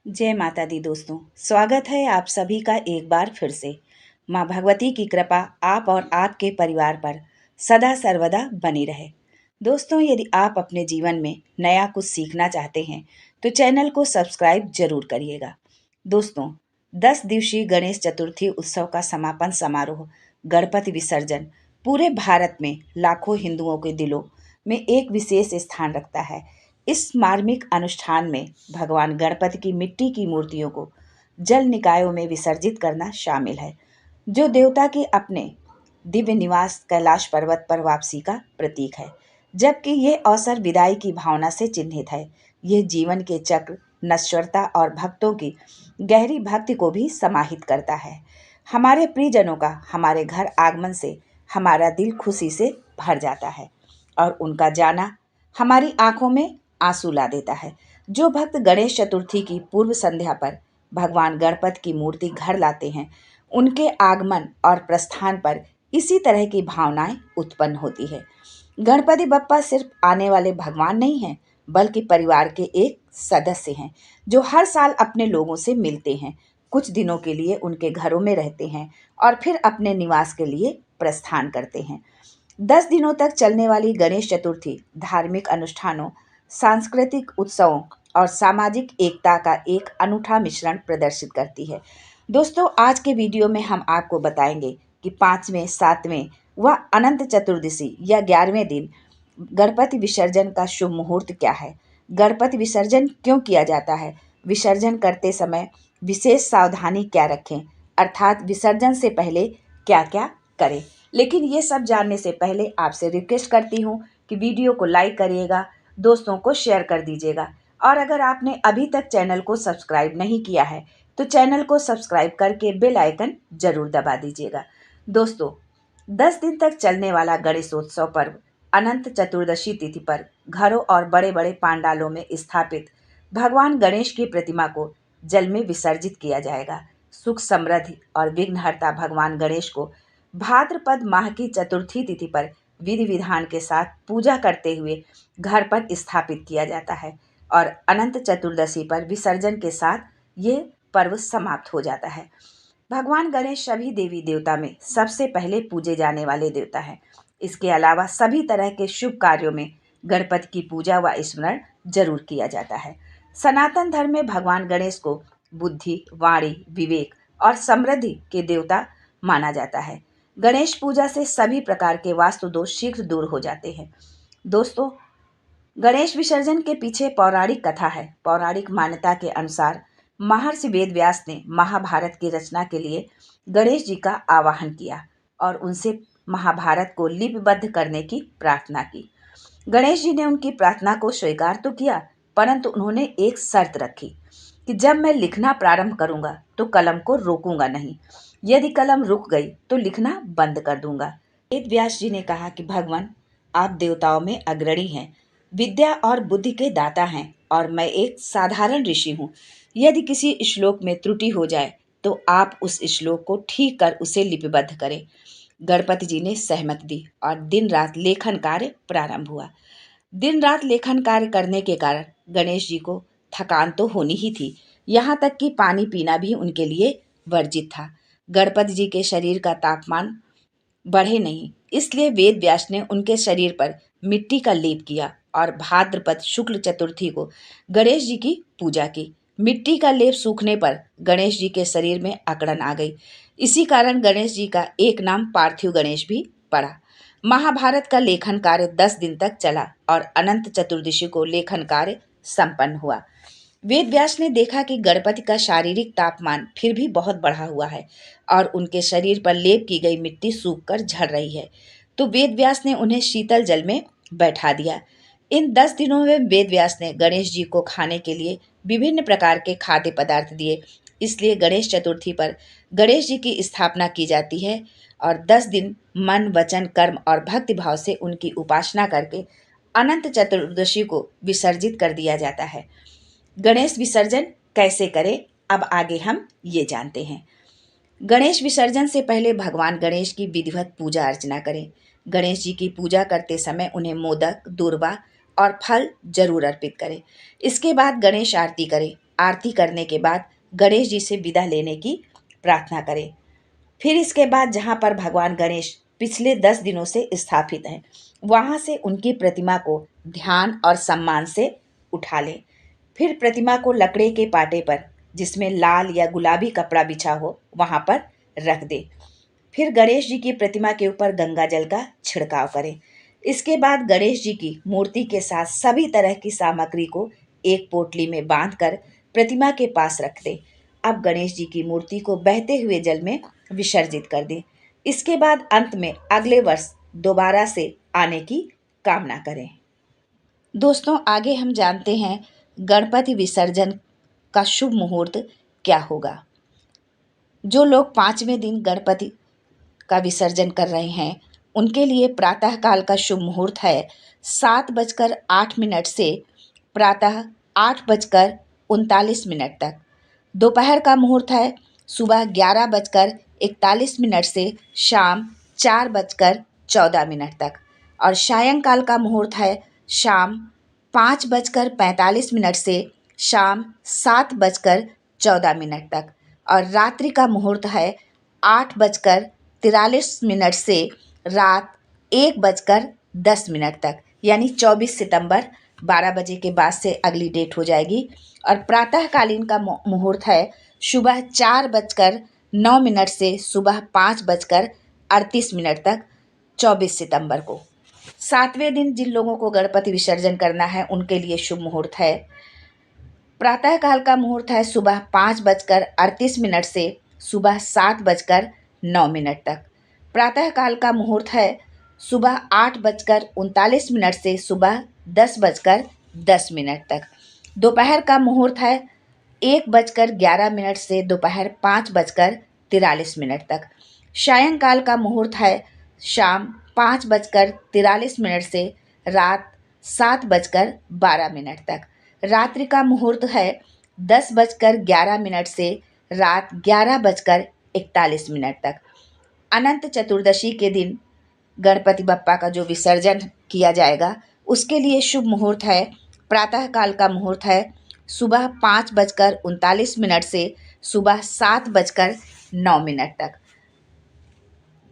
जय माता दी दोस्तों, स्वागत है आप सभी का एक बार फिर से। माँ भगवती की कृपा आप और आपके परिवार पर सदा सर्वदा बनी रहे। दोस्तों, यदि आप अपने जीवन में नया कुछ सीखना चाहते हैं तो चैनल को सब्सक्राइब जरूर करिएगा। दोस्तों, 10 दिवसीय गणेश चतुर्थी उत्सव का समापन समारोह गणपति विसर्जन पूरे भारत में लाखों हिंदुओं के दिलों में एक विशेष स्थान रखता है। इस मार्मिक अनुष्ठान में भगवान गणपति की मिट्टी की मूर्तियों को जल निकायों में विसर्जित करना शामिल है, जो देवता के अपने दिव्य निवास कैलाश पर्वत पर वापसी का प्रतीक है। जबकि यह अवसर विदाई की भावना से चिन्हित है। यह जीवन के चक्र, नश्वरता और भक्तों की गहरी भक्ति को भी समाहित करता है। हमारे प्रियजनों का हमारे घर आगमन से हमारा दिल खुशी से भर जाता है और उनका जाना हमारी आंखों में आंसू ला देता है। जो भक्त गणेश चतुर्थी की पूर्व संध्या पर भगवान गणपति की मूर्ति घर लाते हैं, उनके आगमन और प्रस्थान पर इसी तरह की भावनाएं उत्पन्न होती है। गणपति बप्पा सिर्फ आने वाले भगवान नहीं हैं, बल्कि परिवार के एक सदस्य हैं जो हर साल अपने लोगों से मिलते हैं, कुछ दिनों के लिए उनके घरों में रहते हैं और फिर अपने निवास के लिए प्रस्थान करते हैं। 10 दिनों तक चलने वाली गणेश चतुर्थी धार्मिक अनुष्ठानों, सांस्कृतिक उत्सवों और सामाजिक एकता का एक अनूठा मिश्रण प्रदर्शित करती है। दोस्तों, आज के वीडियो में हम आपको बताएंगे कि 5वें, 7वें व अनंत चतुर्दशी या 11वें दिन गणपति विसर्जन का शुभ मुहूर्त क्या है, गणपति विसर्जन क्यों किया जाता है, विसर्जन करते समय विशेष सावधानी क्या रखें, अर्थात विसर्जन से पहले क्या क्या करें। लेकिन ये सब जानने से पहले आपसे रिक्वेस्ट करती हूँ कि वीडियो को लाइक करिएगा, दोस्तों को शेयर कर दीजिएगा और अगर आपने अभी तक चैनल को सब्सक्राइब नहीं किया है तो चैनल को सब्सक्राइब करके बेल आइकन जरूर दबा दीजिएगा। दोस्तों, 10 दिन तक चलने वाला गणेशोत्सव पर्व अनंत चतुर्दशी तिथि पर घरों और बड़े बड़े पांडालों में स्थापित भगवान गणेश की प्रतिमा को जल में विसर्जित किया जाएगा। सुख, समृद्धि और विघ्नहर्ता भगवान गणेश को भाद्रपद माह की चतुर्थी तिथि पर विधि विधान के साथ पूजा करते हुए घर पर स्थापित किया जाता है और अनंत चतुर्दशी पर विसर्जन के साथ ये पर्व समाप्त हो जाता है। भगवान गणेश सभी देवी देवता में सबसे पहले पूजे जाने वाले देवता हैं। इसके अलावा सभी तरह के शुभ कार्यों में गणपति की पूजा व स्मरण जरूर किया जाता है। सनातन धर्म में भगवान गणेश को बुद्धि, वाणी, विवेक और समृद्धि के देवता माना जाता है। गणेश पूजा से सभी प्रकार के वास्तु दोष शीघ्र दूर हो जाते हैं। दोस्तों, गणेश विसर्जन के पीछे पौराणिक कथा है। पौराणिक मान्यता के अनुसार महर्षि वेदव्यास ने महाभारत की रचना के लिए गणेश जी का आवाहन किया और उनसे महाभारत को लिपिबद्ध करने की प्रार्थना की। गणेश जी ने उनकी प्रार्थना को स्वीकार तो किया, परंतु उन्होंने एक शर्त रखी कि जब मैं लिखना प्रारंभ करूंगा तो कलम को रोकूंगा नहीं। यदि कलम रुक गई तो लिखना बंद कर दूंगा। वेद व्यास जी ने कहा कि भगवान, आप देवताओं में अग्रणी हैं, विद्या और बुद्धि के दाता हैं और मैं एक साधारण ऋषि हूँ। यदि किसी श्लोक में त्रुटि हो जाए तो आप उस श्लोक को ठीक कर उसे लिपिबद्ध करें। गणपति जी ने सहमति दी और दिन रात लेखन कार्य प्रारंभ हुआ। दिन रात लेखन कार्य करने के कारण गणेश जी को थकान तो होनी ही थी, यहाँ तक कि पानी पीना भी उनके लिए वर्जित था। गणपति जी के शरीर का तापमान बढ़े नहीं, इसलिए वेद व्यास ने उनके शरीर पर मिट्टी का लेप किया और भाद्रपद शुक्ल चतुर्थी को गणेश जी की पूजा की। मिट्टी का लेप सूखने पर गणेश जी के शरीर में अकड़न आ गई। इसी कारण गणेश जी का एक नाम पार्थिव गणेश भी पड़ा। महाभारत का लेखन कार्य 10 दिन तक चला और अनंत चतुर्दशी को लेखन कार्य संपन्न हुआ। वेद व्यास ने देखा कि गणपति का शारीरिक तापमान फिर भी बहुत बढ़ा हुआ है और उनके शरीर पर लेप की गई मिट्टी सूखकर झड़ रही है, तो वेद व्यास ने उन्हें शीतल जल में बैठा दिया। इन 10 दिनों में वेद व्यास ने गणेश जी को खाने के लिए विभिन्न प्रकार के खाद्य पदार्थ दिए। इसलिए गणेश चतुर्थी पर गणेश जी की स्थापना की जाती है और 10 दिन मन, वचन, कर्म और भक्ति भाव से उनकी उपासना करके अनंत चतुर्दशी को विसर्जित कर दिया जाता है। गणेश विसर्जन कैसे करें, अब आगे हम ये जानते हैं। गणेश विसर्जन से पहले भगवान गणेश की विधिवत पूजा अर्चना करें। गणेश जी की पूजा करते समय उन्हें मोदक, दूर्वा और फल जरूर अर्पित करें। इसके बाद गणेश आरती करें। आरती करने के बाद गणेश जी से विदा लेने की प्रार्थना करें। फिर इसके बाद जहाँ पर भगवान गणेश पिछले 10 दिनों से स्थापित हैं, वहाँ से उनकी प्रतिमा को ध्यान और सम्मान से उठा लें। फिर प्रतिमा को लकड़े के पाटे पर, जिसमें लाल या गुलाबी कपड़ा बिछा हो, वहाँ पर रख दें। फिर गणेश जी की प्रतिमा के ऊपर गंगा जल का छिड़काव करें। इसके बाद गणेश जी की मूर्ति के साथ सभी तरह की सामग्री को एक पोटली में बांधकर प्रतिमा के पास रख दें। अब गणेश जी की मूर्ति को बहते हुए जल में विसर्जित कर दें। इसके बाद अंत में अगले वर्ष दोबारा से आने की कामना करें। दोस्तों, आगे हम जानते हैं गणपति विसर्जन का शुभ मुहूर्त क्या होगा। जो लोग 5वें दिन गणपति का विसर्जन कर रहे हैं, उनके लिए प्रातः काल का शुभ मुहूर्त है 7:08 से प्रातः 8:39 तक। दोपहर का मुहूर्त है सुबह 11:41 से शाम 4:14 तक। और सायंकाल का मुहूर्त है शाम 5:45 से शाम 7:14 तक। और रात्रि का मुहूर्त है 8:43 से रात 1:10 तक, यानी 24 सितंबर 12 बजे के बाद से अगली डेट हो जाएगी। और प्रातःकालीन का मुहूर्त है सुबह 4:09 से सुबह 5:38 तक, 24 सितंबर को। 7वें दिन जिन लोगों को गणपति विसर्जन करना है, उनके लिए शुभ मुहूर्त है प्रातःकाल का मुहूर्त है सुबह 5:38 से सुबह 7:09 तक। प्रातःकाल का मुहूर्त है सुबह 8:39 से सुबह 10:10 तक। दोपहर का मुहूर्त है 1:11 से दोपहर 5:43 तक। सायंकाल का मुहूर्त है शाम 5:43 से रात 7:12 तक। रात्रि का मुहूर्त है 10:11 से रात 11:41 तक। अनंत चतुर्दशी के दिन गणपति बप्पा का जो विसर्जन किया जाएगा, उसके लिए शुभ मुहूर्त है प्रातःकाल का मुहूर्त है सुबह 5:39 से सुबह 7:09 तक।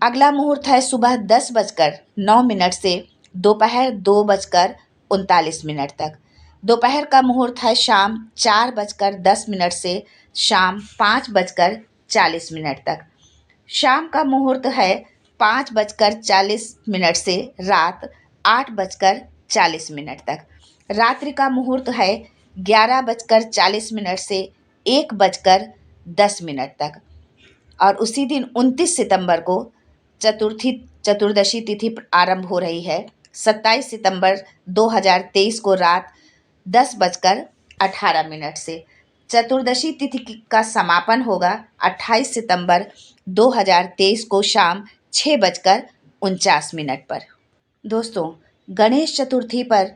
अगला मुहूर्त है सुबह 10:09 से दोपहर 2:39 तक। दोपहर का मुहूर्त है शाम 4:10 से शाम 5:40 तक। शाम का मुहूर्त है 5:40 से रात 8:40 तक। रात्रि का मुहूर्त है 11:40 से 1:10 तक। और उसी दिन 29 सितंबर को चतुर्दशी तिथि आरंभ हो रही है। 27 सितंबर 2023 को रात 10:18 से। चतुर्दशी तिथि का समापन होगा 28 सितंबर 2023 को शाम 6:49 पर। दोस्तों, गणेश चतुर्थी पर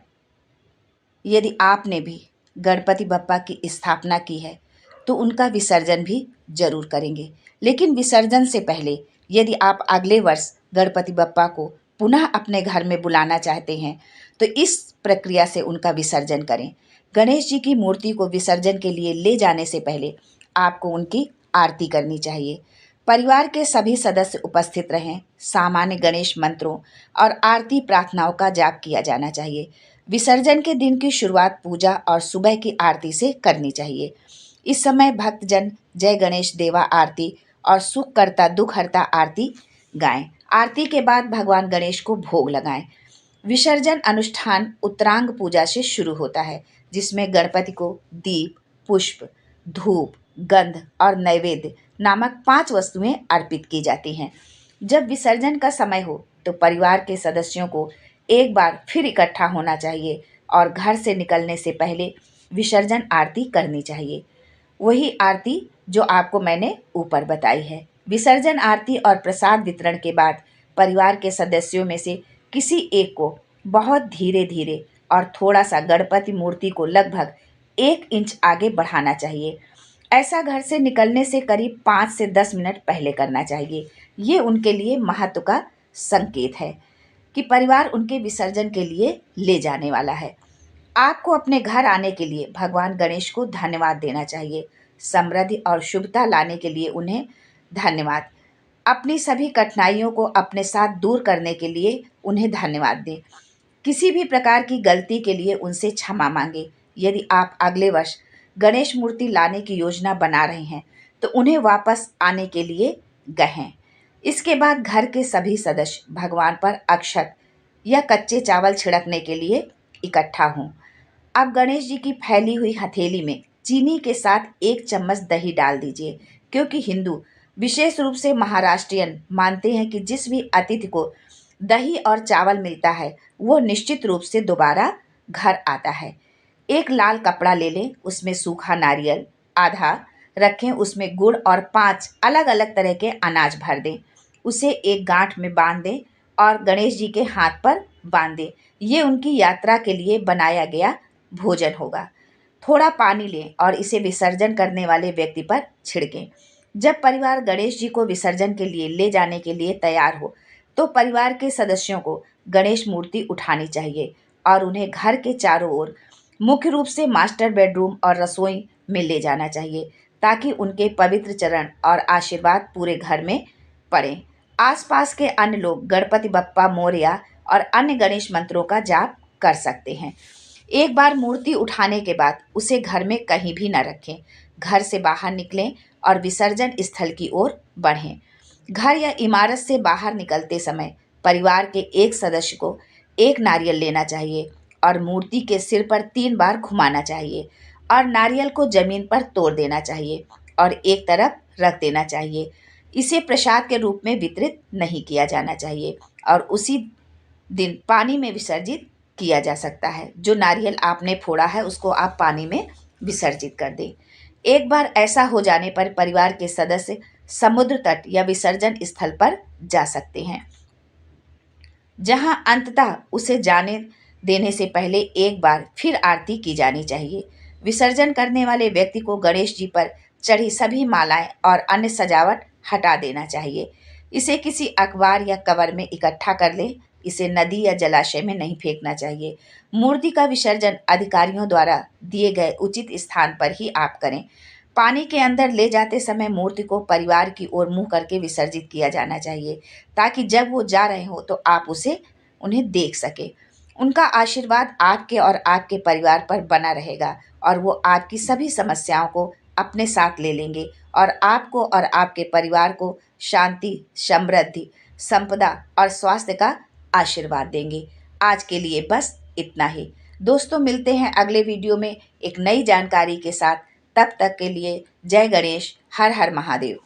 यदि आपने भी गणपति बप्पा की स्थापना की है, तो उनका विसर्जन भी जरूर करेंगे। लेकिन विसर्जन से पहले यदि आप अगले वर्ष गणपति बप्पा को पुनः अपने घर में बुलाना चाहते हैं, तो इस प्रक्रिया से उनका विसर्जन करें। गणेश जी की मूर्ति को विसर्जन के लिए ले जाने से पहले आपको उनकी आरती करनी चाहिए। परिवार के सभी सदस्य उपस्थित रहें। सामान्य गणेश मंत्रों और आरती प्रार्थनाओं का जाप किया जाना चाहिए। विसर्जन के दिन की शुरुआत पूजा और सुबह की आरती से करनी चाहिए। इस समय भक्तजन जय गणेश देवा आरती और सुख करता दुख हरता आरती गाएं। आरती के बाद भगवान गणेश को भोग लगाएं। विसर्जन अनुष्ठान उत्तरांग पूजा से शुरू होता है, जिसमें गणपति को दीप, पुष्प, धूप, गंध और नैवेद्य नामक 5 वस्तुएं अर्पित की जाती हैं। जब विसर्जन का समय हो तो परिवार के सदस्यों को एक बार फिर इकट्ठा होना चाहिए और घर से निकलने से पहले विसर्जन आरती करनी चाहिए। वही आरती जो आपको मैंने ऊपर बताई है। विसर्जन आरती और प्रसाद वितरण के बाद परिवार के सदस्यों में से किसी एक को बहुत धीरे धीरे और थोड़ा सा गणपति मूर्ति को लगभग 1 इंच आगे बढ़ाना चाहिए। ऐसा घर से निकलने से करीब 5 से 10 मिनट पहले करना चाहिए। ये उनके लिए महत्व का संकेत है कि परिवार उनके विसर्जन के लिए ले जाने वाला है। आपको अपने घर आने के लिए भगवान गणेश को धन्यवाद देना चाहिए। समृद्धि और शुभता लाने के लिए उन्हें धन्यवाद। अपनी सभी कठिनाइयों को अपने साथ दूर करने के लिए उन्हें धन्यवाद दें। किसी भी प्रकार की गलती के लिए उनसे क्षमा मांगे। यदि आप अगले वर्ष गणेश मूर्ति लाने की योजना बना रहे हैं तो उन्हें वापस आने के लिए कहें। इसके बाद घर के सभी सदस्य भगवान पर अक्षत या कच्चे चावल छिड़कने के लिए इकट्ठा हों। अब गणेश जी की फैली हुई हथेली में चीनी के साथ 1 चम्मच दही डाल दीजिए, क्योंकि हिंदू, विशेष रूप से महाराष्ट्रियन, मानते हैं कि जिस भी अतिथि को दही और चावल मिलता है वो निश्चित रूप से दोबारा घर आता है। एक लाल कपड़ा ले लें, उसमें सूखा नारियल आधा रखें, उसमें गुड़ और 5 अलग अलग तरह के अनाज भर दें। उसे एक गांठ में बांध दें और गणेश जी के हाथ पर बांध दें। ये उनकी यात्रा के लिए बनाया गया भोजन होगा। थोड़ा पानी लें और इसे विसर्जन करने वाले व्यक्ति पर छिड़कें। जब परिवार गणेश जी को विसर्जन के लिए ले जाने के लिए तैयार हो तो परिवार के सदस्यों को गणेश मूर्ति उठानी चाहिए और उन्हें घर के चारों ओर, मुख्य रूप से मास्टर बेडरूम और रसोई में ले जाना चाहिए, ताकि उनके पवित्र चरण और आशीर्वाद पूरे घर में पड़े। आसपास के अन्य लोग गणपति बप्पा मोरया और अन्य गणेश मंत्रों का जाप कर सकते हैं। एक बार मूर्ति उठाने के बाद उसे घर में कहीं भी न रखें। घर से बाहर निकलें और विसर्जन स्थल की ओर बढ़ें। घर या इमारत से बाहर निकलते समय परिवार के एक सदस्य को एक नारियल लेना चाहिए और मूर्ति के सिर पर 3 बार घुमाना चाहिए और नारियल को जमीन पर तोड़ देना चाहिए और एक तरफ रख देना चाहिए। इसे प्रसाद के रूप में वितरित नहीं किया जाना चाहिए और उसी दिन पानी में विसर्जित किया जा सकता है। जो नारियल आपने फोड़ा है उसको आप पानी में विसर्जित कर दें। एक बार ऐसा हो जाने पर परिवार के सदस्य समुद्र तट या विसर्जन स्थल पर जा सकते हैं, जहां अंततः उसे जाने देने से पहले एक बार फिर आरती की जानी चाहिए। विसर्जन करने वाले व्यक्ति को गणेश जी पर चढ़ी सभी मालाएं और अन्य सजावट हटा देना चाहिए। इसे किसी अखबार या कवर में इकट्ठा कर लें। इसे नदी या जलाशय में नहीं फेंकना चाहिए। मूर्ति का विसर्जन अधिकारियों द्वारा दिए गए उचित स्थान पर ही आप करें। पानी के अंदर ले जाते समय मूर्ति को परिवार की ओर मुंह करके विसर्जित किया जाना चाहिए, ताकि जब वो जा रहे हो तो आप उन्हें देख सके। उनका आशीर्वाद आपके और आपके परिवार पर बना रहेगा और वो आपकी सभी समस्याओं को अपने साथ ले लेंगे और आपको और आपके परिवार को शांति, समृद्धि, संपदा और स्वास्थ्य का आशीर्वाद देंगे। आज के लिए बस इतना ही। दोस्तों, मिलते हैं अगले वीडियो में एक नई जानकारी के साथ। तब तक के लिए जय गणेश, हर हर महादेव।